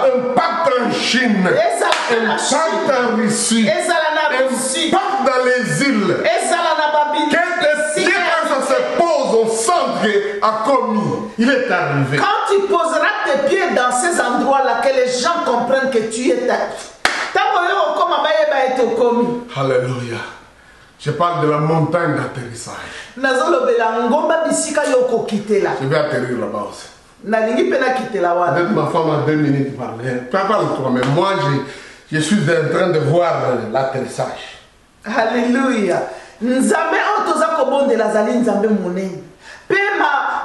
Impact en Chine. Impact en Russie. Impact dans les îles. Quand ça se pose au centre à Komi, il est arrivé. Quand tu poseras tes pieds dans ces endroits-là, que les gens comprennent que tu es Alléluia. Je parle de la montagne d'atterrissage. Je vais atterrir là-bas aussi. Peut-être ma femme a 2 minutes par là. Parle-toi, mais moi je suis en train de voir l'atterrissage. Alléluia. Nzambe otoza kobondela zali nzambe monene. Pe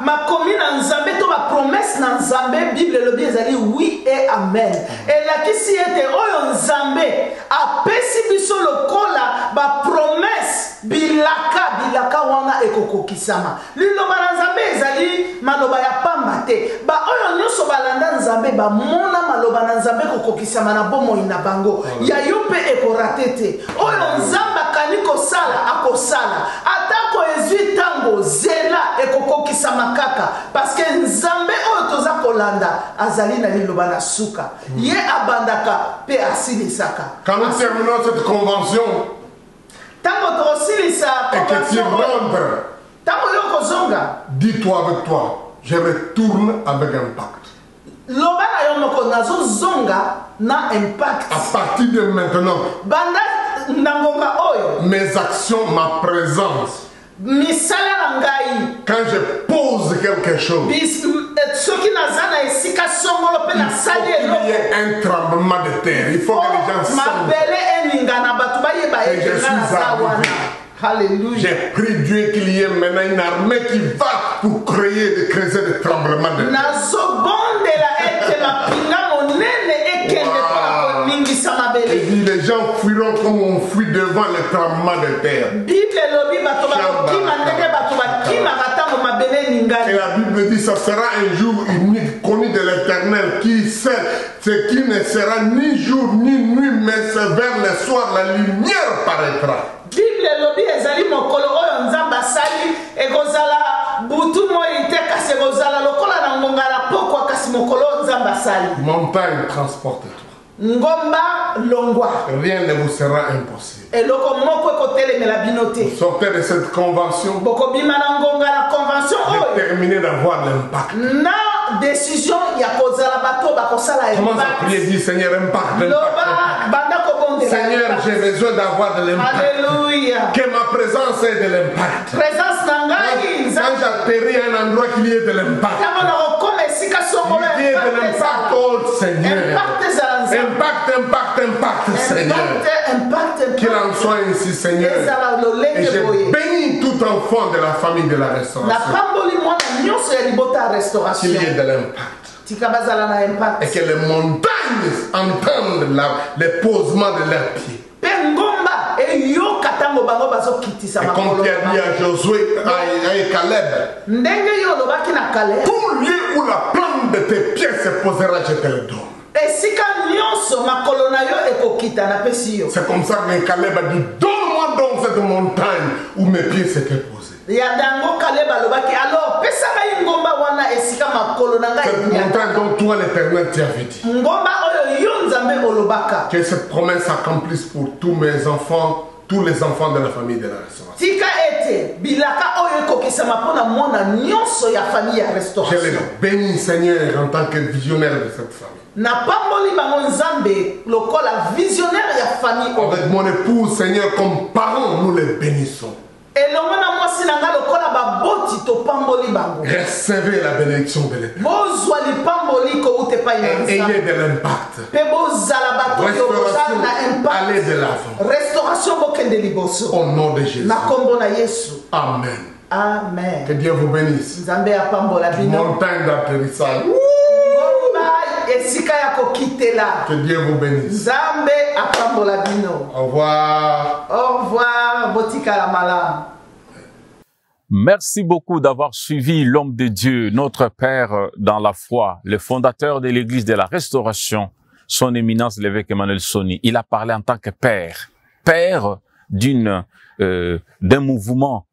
ma commune nzambe to ma promesse na nzambe Bible le bien zali oui et amen. Et la kisi ete oyo nzambe apesi biso lokola ba promesse bilaka wana ekokokisama. Liloba na nzambe ezali maloba ya pamba te. Ba oyo nyonso balanda nzambe ba mona maloba na nzambe kokokisama na bomoi na bango. Ya yo pe ekorate te. Oyo nzamba kani kosala akosala. Atako ezwi tango zela ekokokisama kaka parce que nzambe oyo toza kolanda azali na liloba na suka. Ye abandaka pe asilisaka. Quand nous terminons cette convention, et que tu rentres, dis-toi avec toi, je retourne avec impact. À partir de maintenant, mes actions, ma présence, quand je pose quelque chose, il faut qu'il y ait un tremblement de terre. Il faut que les gens sentent que je suis arrivé. Alléluia. J'ai prié Dieu qu'il y ait maintenant une armée qui va pour créer des tremblements de terre. Il dit les gens fuiront comme on fuit devant le tremblement de terre. Et la Bible dit ça sera un jour unique, connu de l'Éternel, qui sait ce qui ne sera ni jour ni nuit, mais c'est vers le soir la lumière paraîtra. Bible lobi ezali mokolo oyo nzamba sali ekozala butu moi te kasi ekozala lokola na ngonga la pokwa kasi mokolo nzamba sali. Montagne transporte-toi. Ngomba longwa. Rien ne vous sera impossible. Eloko moko ekotelemela bino te. Sortez de cette convention. Bokobima na ngonga la convention oyo. Déterminé d'avoir l'impact. Na décision ya kozala bato bakosala impact. Comment ça prier dit Seigneur impact. Seigneur, j'ai besoin d'avoir de l'impact. Alléluia. Que ma présence ait de l'impact. Présence nangai. Quand j'atterris à un endroit qu'il y ait de l'impact. Il y ait de l'impact, oh Seigneur. Impact, Seigneur. Qu'il en soit ainsi, Seigneur. Et je bénis tout enfant de la famille de la restauration. Qu'il y ait de l'impact. Et que les montagnes entendent le posement de leurs pieds. Et comme tu as dit à Josué, à Caleb, tout lieu où la plante de tes pieds se posera, je te le donne. C'est comme ça que Caleb a dit, donne-moi donc cette montagne où mes pieds s'étaient posés. Cette montagne dont toi l'Éternel t'avait dit. Que cette promesse s'accomplisse pour tous mes enfants, tous les enfants de la famille de la restauration. Je les bénis, Seigneur, en tant que visionnaire de cette famille. Avec mon épouse, Seigneur, comme parents, nous les bénissons. Recevez la bénédiction de l'Éternel. Ayez de l'impact. Restauration, allez de l'avant. Au nom de Jésus. Amen. Amen. Que Dieu vous bénisse. Montagne d'atterrissage. Que Dieu vous bénisse. Au revoir. Au revoir. Botika malam. Merci beaucoup d'avoir suivi l'homme de Dieu, notre Père dans la foi, le fondateur de l'Église de la Restauration, son éminence l'évêque Emmanuel Soni. Il a parlé en tant que père, père d'un mouvement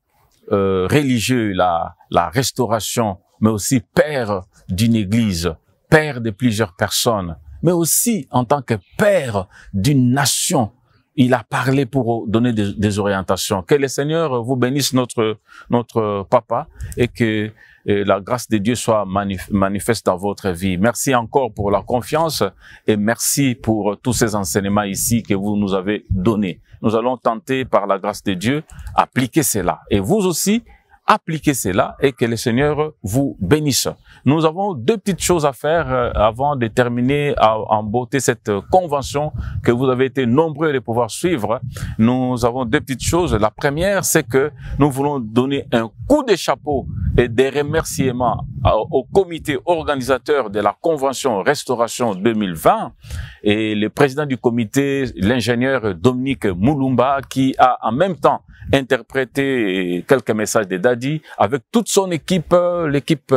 religieux, la Restauration, mais aussi père d'une Église, père de plusieurs personnes, mais aussi en tant que père d'une nation. Il a parlé pour donner des orientations. Que le Seigneur vous bénisse, notre papa, et que la grâce de Dieu soit manifeste dans votre vie. Merci encore pour la confiance et merci pour tous ces enseignements ici que vous nous avez donnés. Nous allons tenter, par la grâce de Dieu, appliquer cela. Et vous aussi, appliquez cela et que le Seigneur vous bénisse. Nous avons deux petites choses à faire avant de terminer en beauté cette convention que vous avez été nombreux de pouvoir suivre. Nous avons deux petites choses. La première, c'est que nous voulons donner un coup de chapeau et des remerciements au comité organisateur de la convention Restauration 2020 et le président du comité, l'ingénieur Dominique Moulumba, qui a en même temps interprété quelques messages de Dadi avec toute son équipe, l'équipe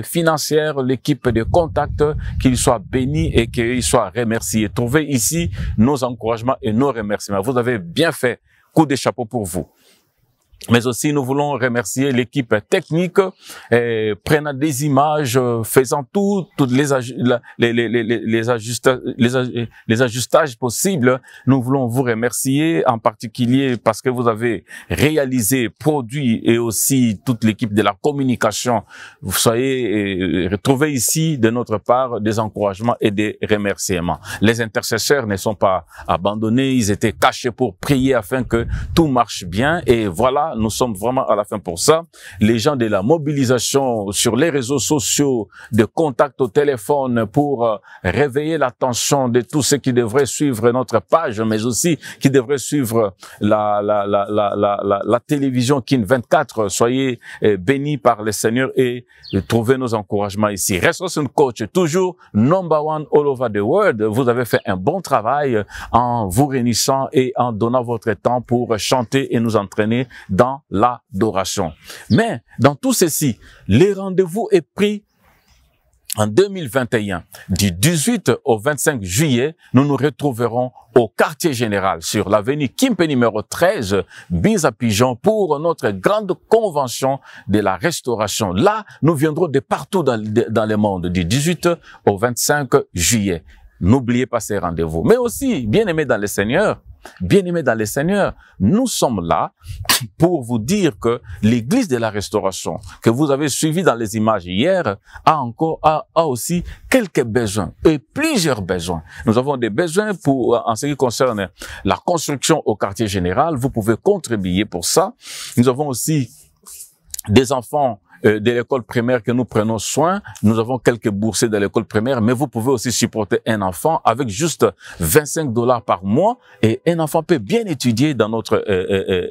financière, l'équipe de contact, qu'il soit béni et qu'il soit remercié. Trouvez ici nos encouragements et nos remerciements. Vous avez bien fait. Coup de chapeau pour vous. Mais aussi, nous voulons remercier l'équipe technique, prenant des images, faisant toutes les ajustages possibles. Nous voulons vous remercier, en particulier parce que vous avez réalisé, produit et aussi toute l'équipe de la communication. Vous soyez retrouvés ici de notre part des encouragements et des remerciements. Les intercesseurs ne sont pas abandonnés, ils étaient cachés pour prier afin que tout marche bien et voilà. Nous sommes vraiment à la fin pour ça. Les gens de la mobilisation sur les réseaux sociaux, de contact au téléphone pour réveiller l'attention de tous ceux qui devraient suivre notre page, mais aussi qui devraient suivre la télévision KIN 24. Soyez bénis par le Seigneur et trouvez nos encouragements ici. Restoration Coach, toujours number one all over the world. Vous avez fait un bon travail en vous réunissant et en donnant votre temps pour chanter et nous entraîner dans l'adoration. Mais dans tout ceci, les rendez-vous est pris en 2021. Du 18 au 25 juillet, nous nous retrouverons au quartier général sur l'avenue Kimpe numéro 13, Binza Pigeon, pour notre grande convention de la restauration. Là, nous viendrons de partout dans le monde, du 18 au 25 juillet. N'oubliez pas ces rendez-vous. Mais aussi, bien-aimés dans le Seigneur, bien-aimés dans le Seigneur, nous sommes là pour vous dire que l'Église de la Restauration, que vous avez suivi dans les images hier, a aussi quelques besoins et plusieurs besoins. Nous avons des besoins en ce qui concerne la construction au quartier général. Vous pouvez contribuer pour ça. Nous avons aussi des enfants de l'école primaire que nous prenons soin. Nous avons quelques boursiers de l'école primaire, mais vous pouvez aussi supporter un enfant avec juste 25 $ par mois et un enfant peut bien étudier dans notre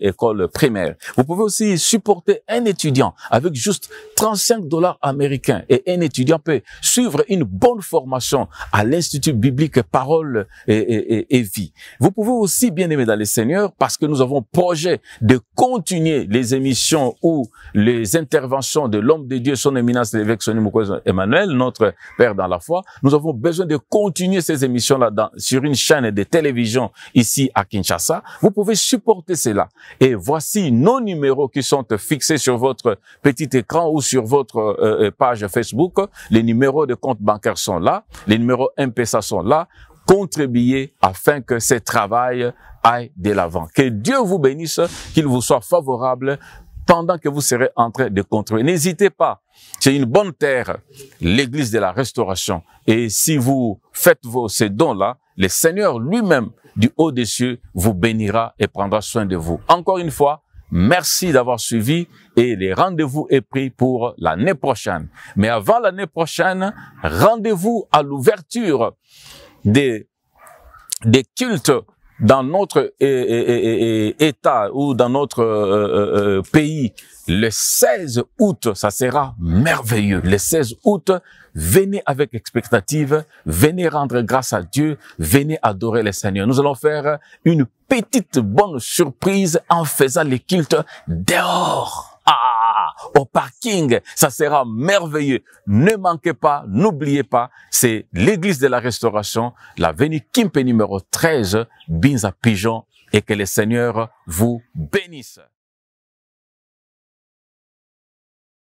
école primaire. Vous pouvez aussi supporter un étudiant avec juste 35 $ américains et un étudiant peut suivre une bonne formation à l'Institut biblique Parole et Vie. Vous pouvez aussi, bien aimé dans le Seigneur, parce que nous avons projet de continuer les émissions ou les interventions de l'homme de Dieu, son éminence, l'évêque Soni Mukwege Emmanuel, notre Père dans la foi. Nous avons besoin de continuer ces émissions-là sur une chaîne de télévision ici à Kinshasa. Vous pouvez supporter cela. Et voici nos numéros qui sont fixés sur votre petit écran ou sur votre page Facebook. Les numéros de compte bancaire sont là. Les numéros M-Pesa sont là. Contribuez afin que ce travail aille de l'avant. Que Dieu vous bénisse, qu'il vous soit favorable pendant que vous serez en train de contribuer. N'hésitez pas, c'est une bonne terre, l'Église de la Restauration. Et si vous faites ces dons-là, le Seigneur lui-même, du haut des cieux, vous bénira et prendra soin de vous. Encore une fois, Merci d'avoir suivi et les rendez-vous est pris pour l'année prochaine. Mais avant l'année prochaine, rendez-vous à l'ouverture des cultes dans notre État ou dans notre pays. Le 16 août, ça sera merveilleux. Le 16 août, venez avec expectative, venez rendre grâce à Dieu, venez adorer le Seigneur. Nous allons faire une petite bonne surprise en faisant les cultes dehors. Au parking, ça sera merveilleux. Ne manquez pas, n'oubliez pas, c'est l'église de la Restauration, l'avenue Kimpe numéro 13, Binza Pigeon, et que le Seigneur vous bénisse.